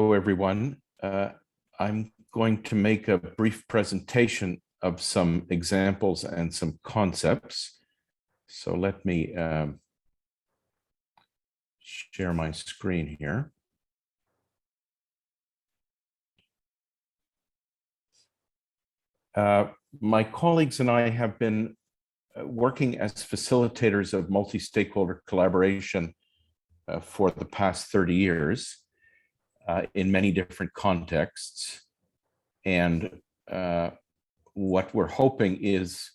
Everyone. I'm going to make a brief presentation of some examples and some concepts. So let me share my screen here. My colleagues and I have been working as facilitators of multi-stakeholder collaboration for the past 30 years. In many different contexts. And what we're hoping is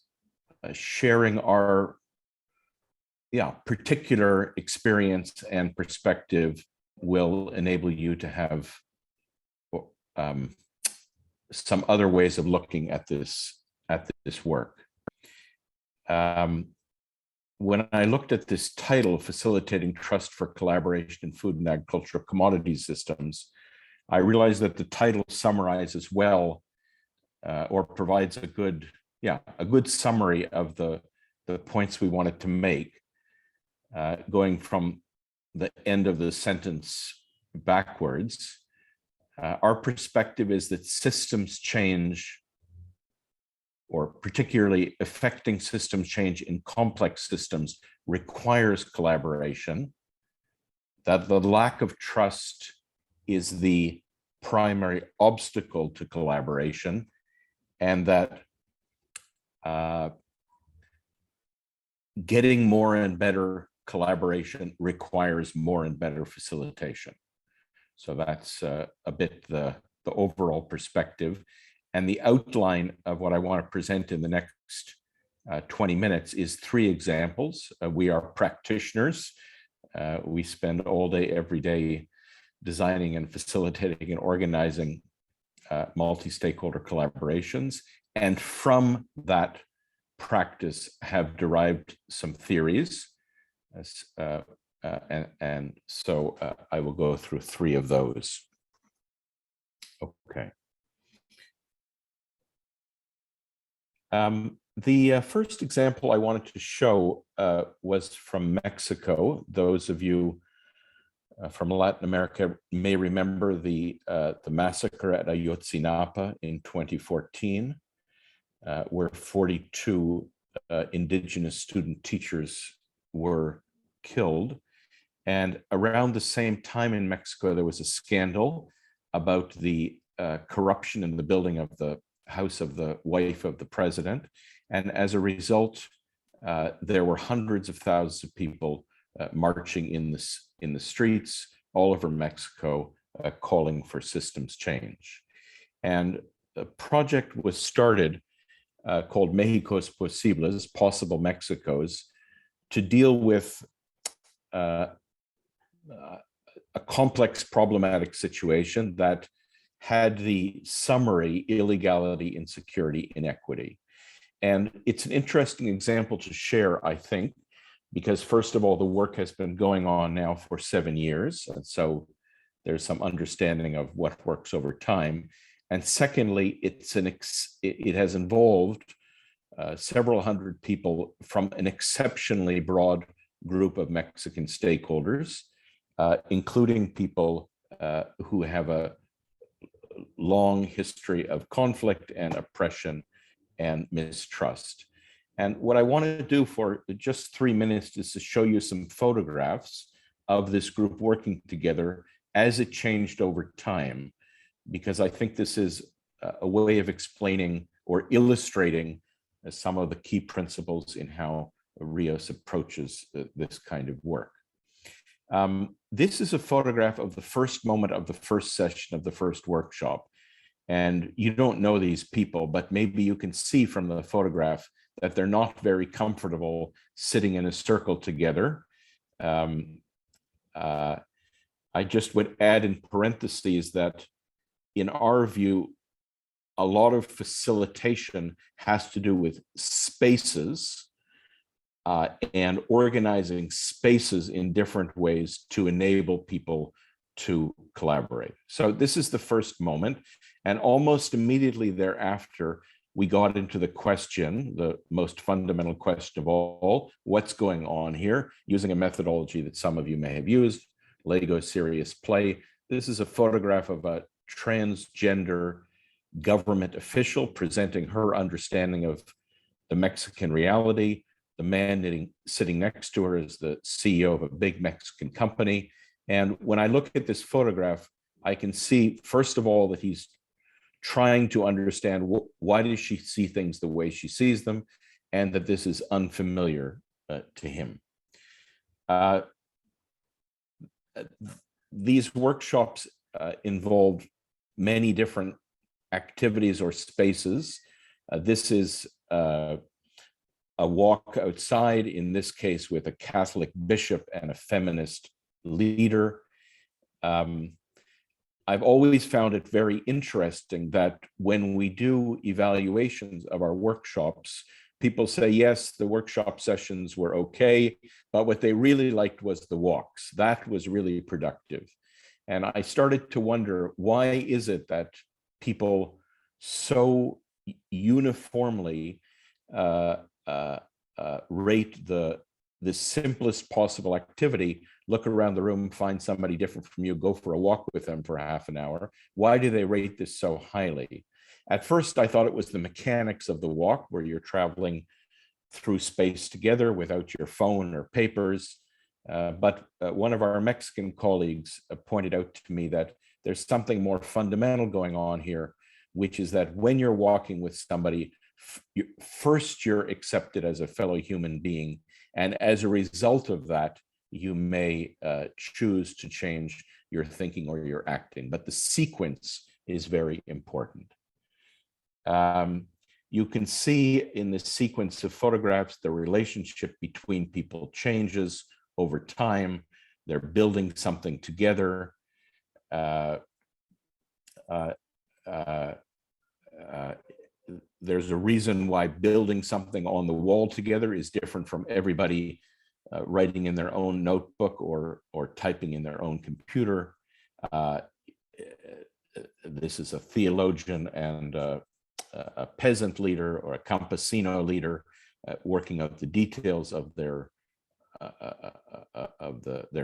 sharing our particular experience and perspective will enable you to have some other ways of looking at this work. When I looked at this title, Facilitating Trust for Collaboration in Food and Agricultural Commodity Systems, I realized that the title summarizes well or provides a good summary of the points we wanted to make, going from the end of the sentence backwards. Our perspective is that systems change, or particularly affecting systems change in complex systems, requires collaboration, that the lack of trust is the primary obstacle to collaboration, and that getting more and better collaboration requires more and better facilitation. So that's a bit the overall perspective. And the outline of what I want to present in the next 20 minutes is 3 examples. We are practitioners. We spend all day, every day, designing and facilitating and organizing multi-stakeholder collaborations. And from that practice have derived some theories. And so I will go through 3 of those. Okay. The first example I wanted to show was from Mexico. Those of you from Latin America may remember the massacre at Ayotzinapa in 2014, where 42 indigenous student teachers were killed. And around the same time in Mexico, there was a scandal about the corruption in the building of the house of the wife of the president. And as a result, there were hundreds of thousands of people marching in the streets all over Mexico, calling for systems change. And a project was started called Mexico's Posibles, Possible Mexicos, to deal with a complex, problematic situation that had the summary illegality, insecurity, inequity. And it's an interesting example to share, I think, because first of all, the work has been going on now for 7 years. And so there's some understanding of what works over time. And secondly, it has involved several hundred people from an exceptionally broad group of Mexican stakeholders, including people who have a long history of conflict and oppression and mistrust. And what I want to do for just 3 minutes is to show you some photographs of this group working together as it changed over time, because I think this is a way of explaining or illustrating some of the key principles in how Rios approaches this kind of work. This is a photograph of the first moment of the first session of the first workshop. And you don't know these people, but maybe you can see from the photograph that they're not very comfortable sitting in a circle together. I just would add in parentheses that in our view, a lot of facilitation has to do with spaces and organizing spaces in different ways to enable people to collaborate. So this is the first moment. And almost immediately thereafter, we got into the question, the most fundamental question of all, what's going on here, using a methodology that some of you may have used, Lego Serious Play. This is a photograph of a transgender government official presenting her understanding of the Mexican reality. The man sitting next to her is the CEO of a big Mexican company. And when I look at this photograph, I can see, first of all, that he's trying to understand why does she see things the way she sees them, and that this is unfamiliar to him. These workshops involved many different activities or spaces. This is a walk outside, in this case with a Catholic bishop and a feminist leader. I've always found it very interesting that when we do evaluations of our workshops, people say, yes, the workshop sessions were okay, but what they really liked was the walks. That was really productive. And I started to wonder, why is it that people so uniformly rate the simplest possible activity? Look around the room, find somebody different from you, go for a walk with them for half an hour. Why do they rate this so highly? At first, I thought it was the mechanics of the walk, where you're traveling through space together without your phone or papers. But one of our Mexican colleagues pointed out to me that there's something more fundamental going on here, which is that when you're walking with somebody, first you're accepted as a fellow human being. And as a result of that, you may choose to change your thinking or your acting. But the sequence is very important. You can see in this sequence of photographs, the relationship between people changes over time. They're building something together. There's a reason why building something on the wall together is different from everybody writing in their own notebook or typing in their own computer. This is a theologian and a peasant leader or a campesino leader working out the details of their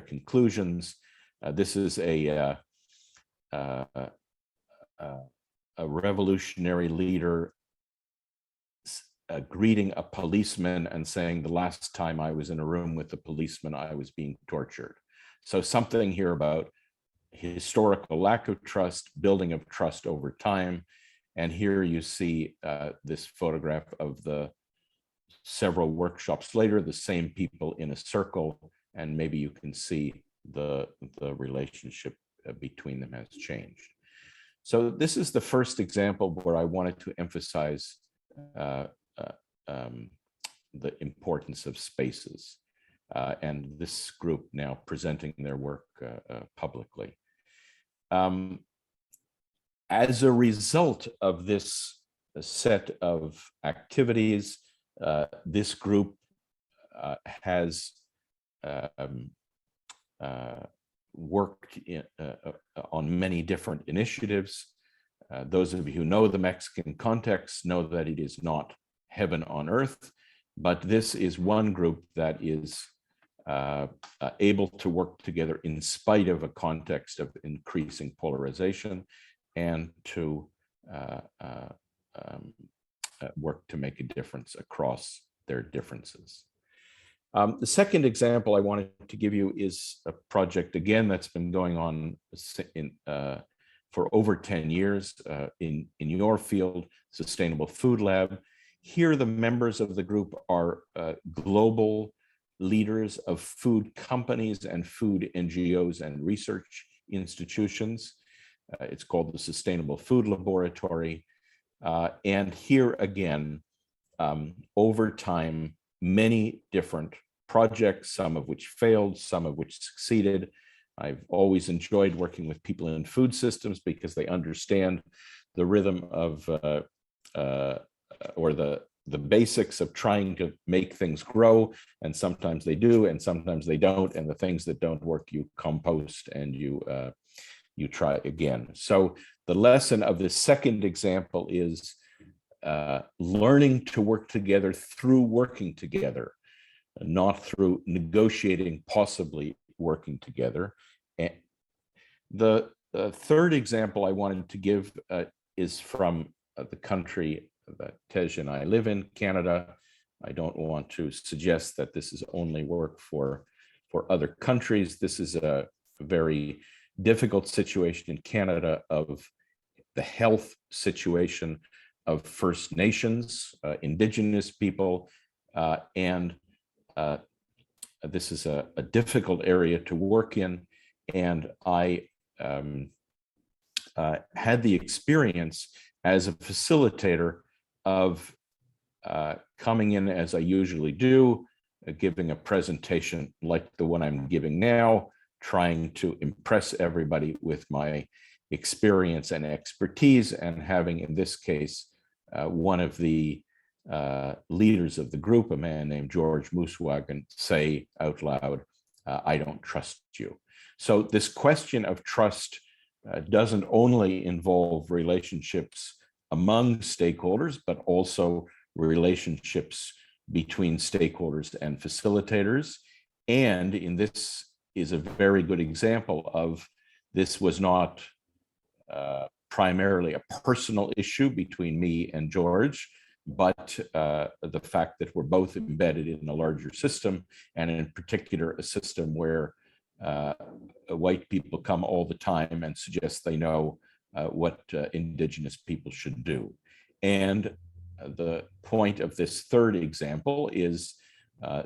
conclusions. This is a revolutionary leader greeting a policeman and saying, the last time I was in a room with the policeman, I was being tortured. So something here about historical lack of trust, building of trust over time. And here you see this photograph of the several workshops later, the same people in a circle, and maybe you can see the relationship between them has changed. So this is the first example where I wanted to emphasize the importance of spaces, and this group now presenting their work publicly. As a result of this set of activities, this group has worked on many different initiatives. Those of you who know the Mexican context know that it is not heaven on earth, but this is one group that is able to work together in spite of a context of increasing polarization, and to work to make a difference across their differences. The second example I wanted to give you is a project, again, that's been going on for over 10 years in your field, Sustainable Food Lab. Here, the members of the group are global leaders of food companies and food NGOs and research institutions. It's called the Sustainable Food Laboratory. And here again, over time, many different projects, some of which failed, some of which succeeded. I've always enjoyed working with people in food systems because they understand the rhythm of, or the basics of trying to make things grow, and sometimes they do, and sometimes they don't, and the things that don't work, you compost and you try again. So the lesson of this second example is learning to work together through working together, not through negotiating, possibly working together. And the The third example I wanted to give is from the country that Tej and I live in, Canada. I don't want to suggest that this is only work for other countries. This is a very difficult situation in Canada of the health situation of First Nations, Indigenous people, and this is a difficult area to work in. And I had the experience as a facilitator of coming in, as I usually do, giving a presentation like the one I'm giving now, trying to impress everybody with my experience and expertise, and having, in this case, one of the leaders of the group, a man named George Moosewagen, say out loud, "I don't trust you." So this question of trust doesn't only involve relationships among stakeholders, but also relationships between stakeholders and facilitators. And in this is a very good example of this was not primarily a personal issue between me and George, but the fact that we're both embedded in a larger system, and in particular a system where white people come all the time and suggest they know what Indigenous people should do. And the point of this third example is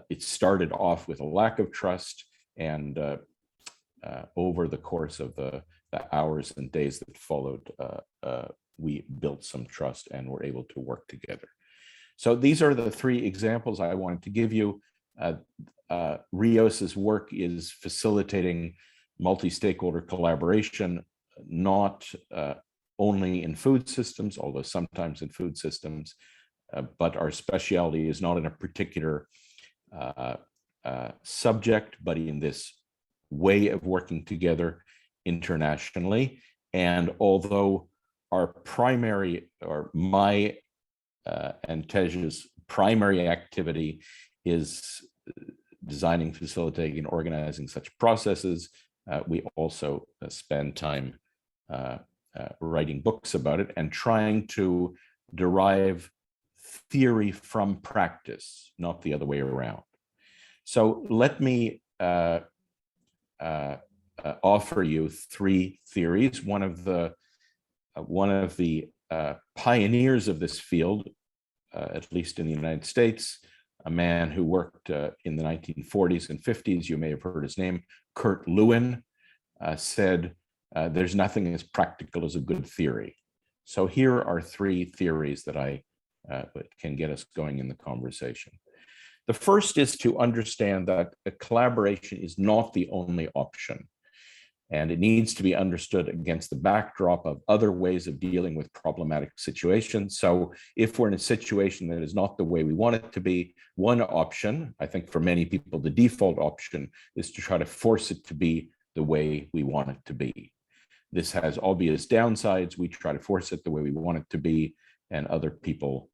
it started off with a lack of trust, and over the course of the hours and days that followed, we built some trust and were able to work together. So these are the three examples I wanted to give you. Rios's work is facilitating multi-stakeholder collaboration, not only in food systems, although sometimes in food systems, but our specialty is not in a particular subject, but in this way of working together internationally. And although our primary, or my and Tej's primary activity is designing, facilitating, and organizing such processes, we also spend time writing books about it and trying to derive theory from practice, not the other way around. So let me offer you three theories. One of the pioneers of this field, at least in the United States, a man who worked in the 1940s and 50s, you may have heard his name, Kurt Lewin, said, there's nothing as practical as a good theory. So here are three theories that can get us going in the conversation. The first is to understand that a collaboration is not the only option, and it needs to be understood against the backdrop of other ways of dealing with problematic situations. So if we're in a situation that is not the way we want it to be, one option, I think for many people, the default option, is to try to force it to be the way we want it to be. This has obvious downsides. We try to force it the way we want it to be, and other people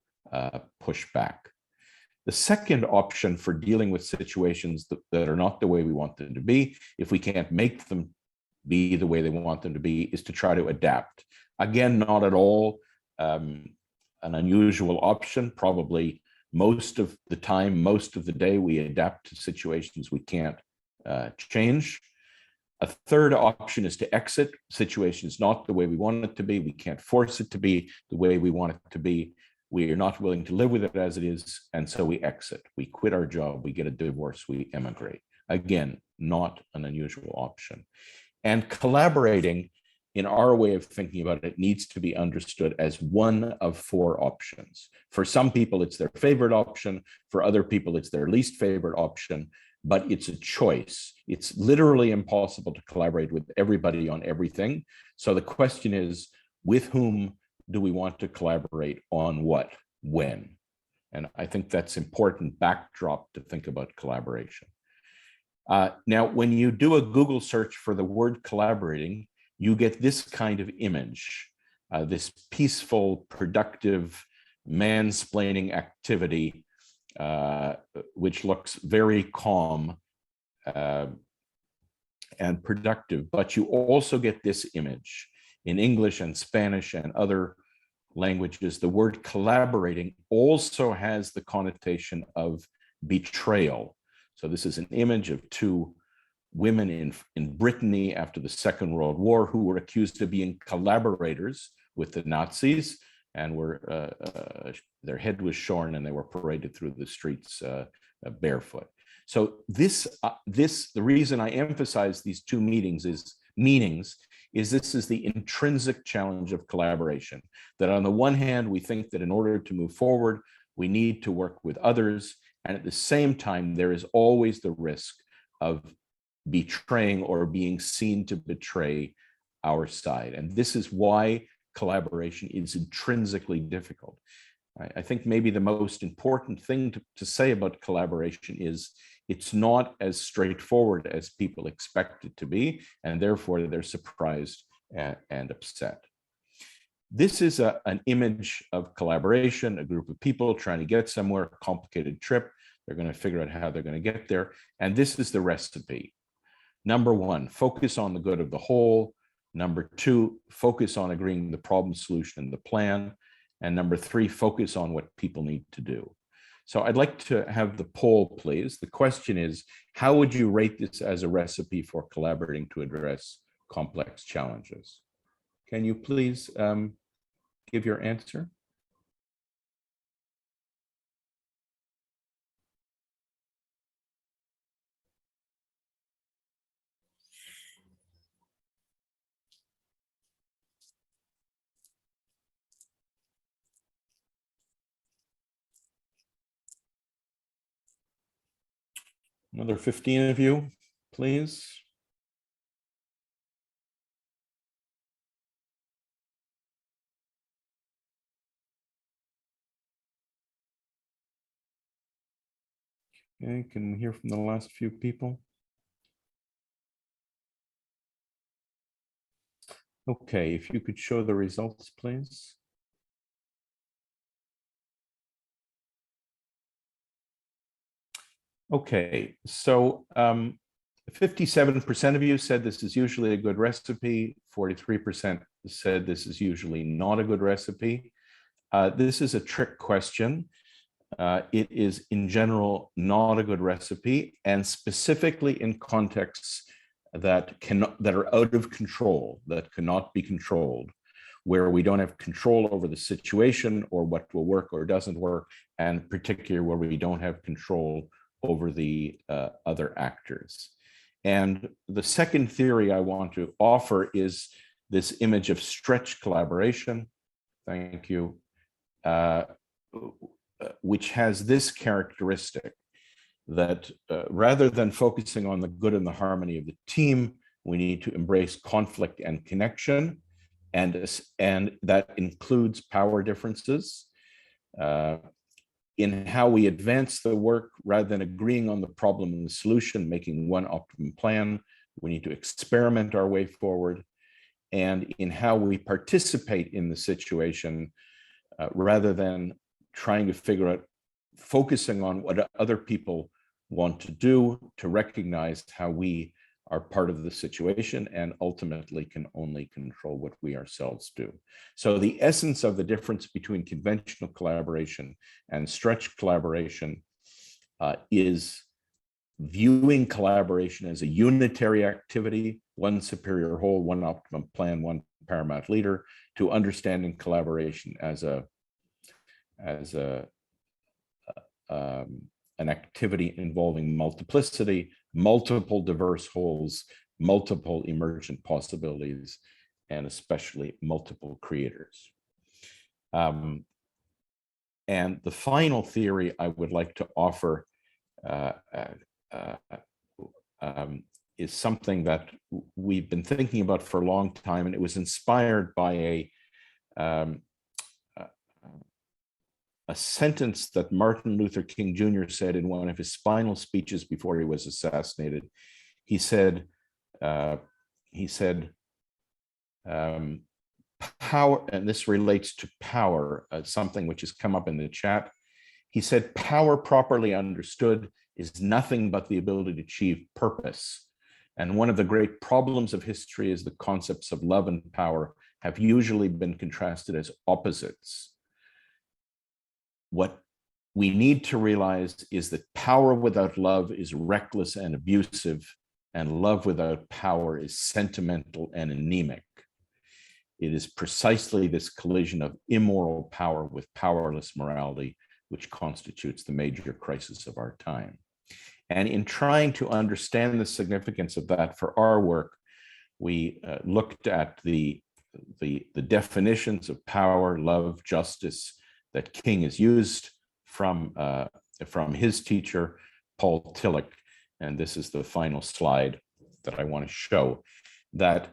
push back. The second option for dealing with situations that are not the way we want them to be, if we can't make them be the way they want them to be, is to try to adapt. Again, not at all an unusual option. Probably most of the time, most of the day, we adapt to situations we can't change. A third option is to exit. Situation is not the way we want it to be. We can't force it to be the way we want it to be. We are not willing to live with it as it is, and so we exit. We quit our job, we get a divorce, we emigrate. Again, not an unusual option. And collaborating, in our way of thinking about it, needs to be understood as one of four options. For some people, it's their favorite option. For other people, it's their least favorite option, but it's a choice. It's literally impossible to collaborate with everybody on everything. So the question is, with whom do we want to collaborate on what, when? And I think that's important backdrop to think about collaboration. Now, when you do a Google search for the word collaborating, you get this kind of image, this peaceful, productive, mansplaining activity, which looks very calm and productive. But you also get this image in English and Spanish and other languages. The word collaborating also has the connotation of betrayal. So this is an image of two women in Brittany after the Second World War who were accused of being collaborators with the Nazis, and their head was shorn and they were paraded through the streets barefoot. So the reason I emphasize these two meanings is this is the intrinsic challenge of collaboration. That on the one hand, we think that in order to move forward, we need to work with others. And at the same time, there is always the risk of betraying or being seen to betray our side. And this is why collaboration is intrinsically difficult. I think maybe the most important thing to say about collaboration is it's not as straightforward as people expect it to be, and therefore they're surprised and upset. This is an image of collaboration, a group of people trying to get somewhere, a complicated trip. They're going to figure out how they're going to get there. And this is the recipe. Number one, focus on the good of the whole. Number two, focus on agreeing the problem, solution, and the plan. And number three, focus on what people need to do. So I'd like to have the poll, please. The question is, how would you rate this as a recipe for collaborating to address complex challenges? Can you please give your answer? Another 15 of you, please. Okay, can we hear from the last few people? Okay, if you could show the results, please. Okay, so 57% of you said this is usually a good recipe. 43% said this is usually not a good recipe. This is a trick question. It is in general not a good recipe, and specifically in contexts that are out of control, that cannot be controlled, where we don't have control over the situation or what will work or doesn't work, and particularly where we don't have control over the other actors. And the second theory I want to offer is this image of stretch collaboration. Thank you. Which has this characteristic that rather than focusing on the good and the harmony of the team, we need to embrace conflict and connection. And that includes power differences. In how we advance the work, rather than agreeing on the problem and the solution, making one optimum plan, we need to experiment our way forward. And in how we participate in the situation, rather than trying to figure out, focusing on what other people want to do, to recognize how we are part of the situation and ultimately can only control what we ourselves do. So the essence of the difference between conventional collaboration and stretch collaboration is viewing collaboration as a unitary activity, one superior whole, one optimum plan, one paramount leader, to understanding collaboration as an activity involving multiplicity, multiple diverse wholes, multiple emergent possibilities, and especially multiple creators. And the final theory I would like to offer is something that we've been thinking about for a long time, and it was inspired by a sentence that Martin Luther King Jr. said in one of his final speeches before he was assassinated. He said, power, and this relates to power, something which has come up in the chat. He said, power properly understood is nothing but the ability to achieve purpose. And one of the great problems of history is the concepts of love and power have usually been contrasted as opposites. What we need to realize is that power without love is reckless and abusive, and love without power is sentimental and anemic. It is precisely this collision of immoral power with powerless morality which constitutes the major crisis of our time. And in trying to understand the significance of that for our work, we looked at the definitions of power, love, justice that King has used from his teacher, Paul Tillich. And this is the final slide that I want to show, that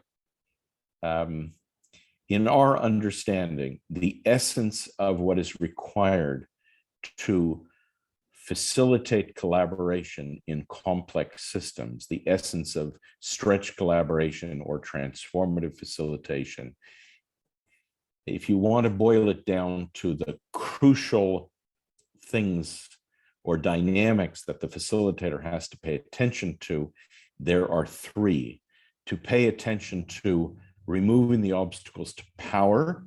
in our understanding, the essence of what is required to facilitate collaboration in complex systems, the essence of stretch collaboration or transformative facilitation, if you want to boil it down to the crucial things or dynamics that the facilitator has to pay attention to, there are three. To pay attention to removing the obstacles to power,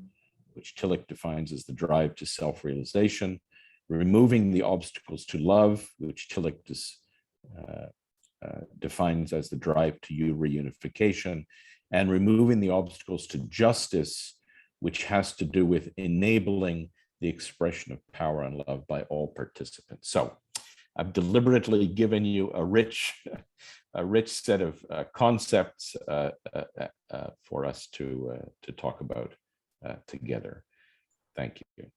which Tillich defines as the drive to self-realization, removing the obstacles to love, which Tillich defines as the drive to reunification, and removing the obstacles to justice, which has to do with enabling the expression of power and love by all participants. So I've deliberately given you a rich set of concepts for us to talk about together. Thank you.